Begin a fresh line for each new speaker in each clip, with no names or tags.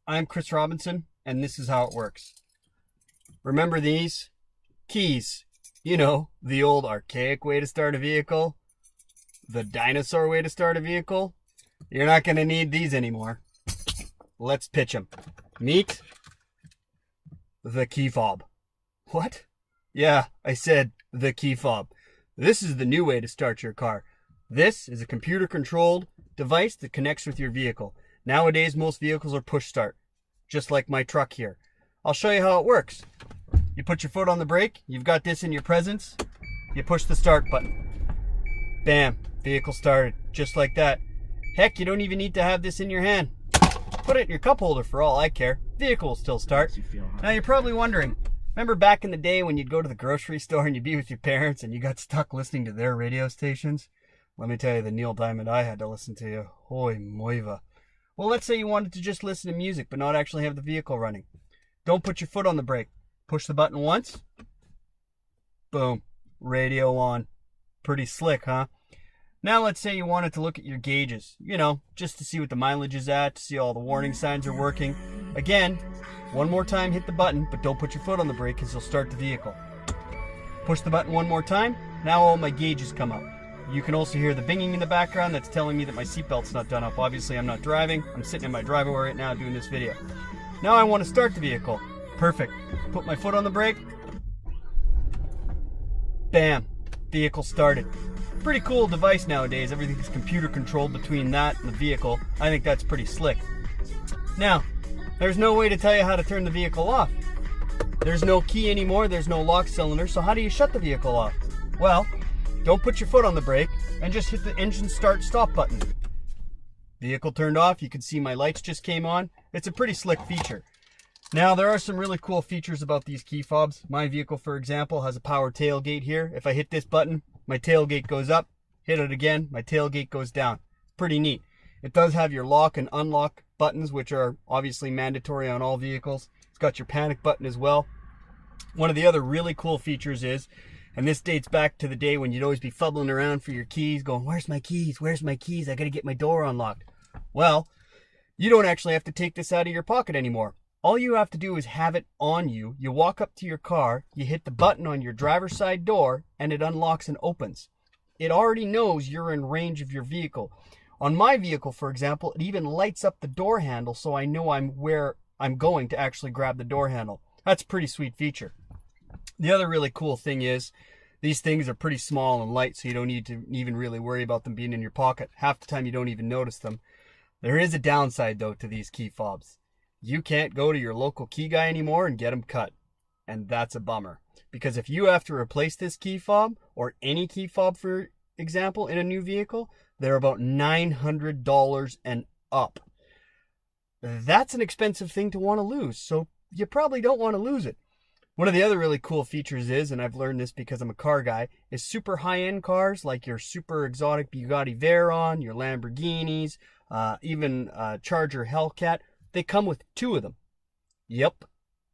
I'm Chris Robinson, and this is how it works. Remember these? Keys. You know, the old archaic way to start a vehicle. The dinosaur way to start a vehicle. You're not going to need these anymore. Let's pitch them. Meet the key fob. What? Yeah, I said the key fob. This is the new way to start your car. This is a computer-controlled device that connects with your vehicle. Nowadays, most vehicles are push start, just like my truck here. I'll show you how it works. You put your foot on the brake, you've got this in your presence, you push the start button. Bam, vehicle started, just like that. Heck, you don't even need to have this in your hand. Put it in your cup holder for all I care. Vehicle will still start. Now you're probably wondering, remember back in the day when you'd go to the grocery store and you'd be with your parents and you got stuck listening to their radio stations? Let me tell you the Neil Diamond I had to listen to. Hoy moiva. Well, let's say you wanted to just listen to music but not actually have the vehicle running. Don't put your foot on the brake. Push the button once. Boom. Radio on. Pretty slick, huh? Now let's say you wanted to look at your gauges. You know, just to see what the mileage is at, to see all the warning signs are working. Again, one more time hit the button, but don't put your foot on the brake because you'll start the vehicle. Push the button one more time. Now all my gauges come up. You can also hear the binging in the background. That's telling me that my seatbelt's not done up. Obviously, I'm not driving. I'm sitting in my driveway right now doing this video. Now I want to start the vehicle. Perfect. Put my foot on the brake. Bam. Vehicle started. Pretty cool device nowadays. Everything's computer controlled between that and the vehicle. I think that's pretty slick. Now, there's no way to tell you how to turn the vehicle off. There's no key anymore. There's no lock cylinder. So how do you shut the vehicle off? Well, don't put your foot on the brake and just hit the engine start stop button. Vehicle turned off. You can see my lights just came on. It's a pretty slick feature. Now, there are some really cool features about these key fobs. My vehicle, for example, has a power tailgate here. If I hit this button, my tailgate goes up. Hit it again, my tailgate goes down. Pretty neat. It does have your lock and unlock buttons, which are obviously mandatory on all vehicles. It's got your panic button as well. One of the other really cool features is, and this dates back to the day when you'd always be fumbling around for your keys, going, where's my keys? Where's my keys? I gotta get my door unlocked. Well, you don't actually have to take this out of your pocket anymore. All you have to do is have it on you. You walk up to your car, you hit the button on your driver's side door, and it unlocks and opens. It already knows you're in range of your vehicle. On my vehicle, for example, it even lights up the door handle so I know I'm where I'm going to actually grab the door handle. That's a pretty sweet feature. The other really cool thing is these things are pretty small and light, so you don't need to even really worry about them being in your pocket. Half the time you don't even notice them. There is a downside, though, to these key fobs. You can't go to your local key guy anymore and get them cut. And that's a bummer. Because if you have to replace this key fob, or any key fob, for example, in a new vehicle, they're about $900 and up. That's an expensive thing to want to lose, so you probably don't want to lose it. One of the other really cool features is, and I've learned this because I'm a car guy, is super high-end cars like your super exotic Bugatti Veyron, your Lamborghinis, even Charger Hellcat. They come with two of them. Yep,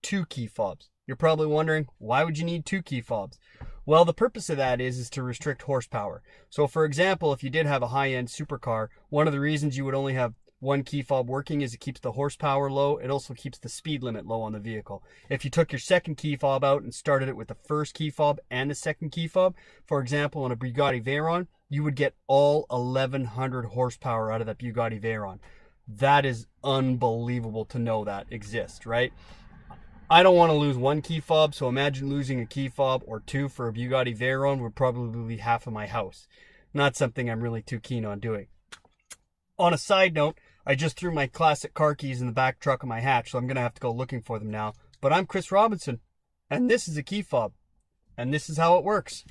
2 key fobs. You're probably wondering, why would you need 2 key fobs? Well, the purpose of that is to restrict horsepower. So, for example, if you did have a high-end supercar, one of the reasons you would only have 1 key fob working is it keeps the horsepower low. It also keeps the speed limit low on the vehicle. If you took your second key fob out and started it with the first key fob and the second key fob, for example, on a Bugatti Veyron, you would get all 1,100 horsepower out of that Bugatti Veyron. That is unbelievable to know that exists, right? I don't want to lose 1 key fob, so imagine losing a key fob or 2 for a Bugatti Veyron would probably be half of my house. Not something I'm really too keen on doing. On a side note, I just threw my classic car keys in the back truck of my hatch, so I'm going to have to go looking for them now. But I'm Chris Robinson, and this is a key fob, and this is how it works.